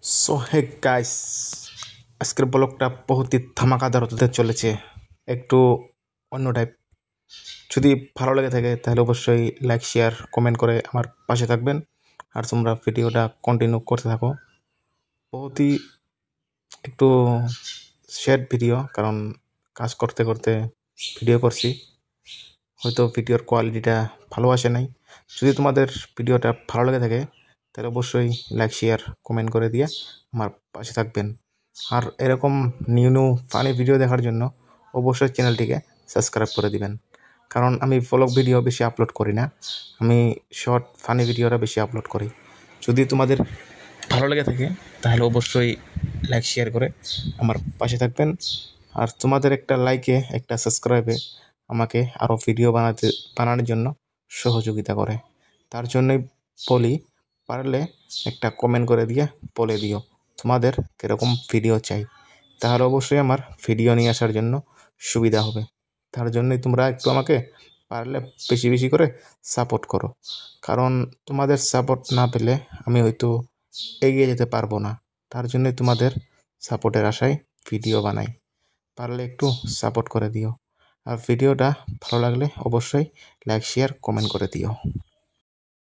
So hey guys, আজকের ব্লগটা বহুতই ধামাকাদার হতে চলেছে, একটু অন্য টাইপ। যদি ভালো লেগে থাকে তাহলে অবশ্যই লাইক শেয়ার কমেন্ট করে আমার পাশে থাকবেন, আর তোমরা ভিডিওটা কন্টিনিউ করতে থাকো। বহুতই একটু শেয়ার ভিডিও, কারণ কাজ করতে করতে ভিডিও করছি, হয়তো ভিডিওর কোয়ালিটিটা ভালো আসে নাই। যদি তোমাদের ভিডিওটা ভালো লেগে থাকে তাহলে অবশ্যই লাইক শেয়ার কমেন্ট করে দিয়ে আমার পাশে থাকবেন। আর এরকম নিউ নিউ ফানি ভিডিও দেখার জন্য অবশ্যই চ্যানেলটিকে সাবস্ক্রাইব করে দিবেন, কারণ আমি ব্লগ ভিডিও বেশি আপলোড করি না, আমি শর্ট ফানি ভিডিওটা বেশি আপলোড করি। যদি তোমাদের ভালো লেগে থাকে তাহলে অবশ্যই লাইক শেয়ার করে আমার পাশে থাকবেন। আর তোমাদের একটা লাইকে একটা সাবস্ক্রাইবে আমাকে আরও ভিডিও বানানোর জন্য সহযোগিতা করে। তার জন্যই বলি, পারলে একটা কমেন্ট করে দিয়ে বলে দিও তোমাদের কীরকম ভিডিও চাই, তাহলে অবশ্যই আমার ভিডিও নিয়ে আসার জন্য সুবিধা হবে। তার জন্যই তোমরা একটু আমাকে পারলে বেশি বেশি করে সাপোর্ট করো, কারণ তোমাদের সাপোর্ট না পেলে আমি হয়তো এগিয়ে যেতে পারবো না। তার জন্যই তোমাদের সাপোর্টের আশায় ভিডিও বানাই, পারলে একটু সাপোর্ট করে দিও। আর ভিডিওটা ভালো লাগলে অবশ্যই লাইক শেয়ার কমেন্ট করে দিও।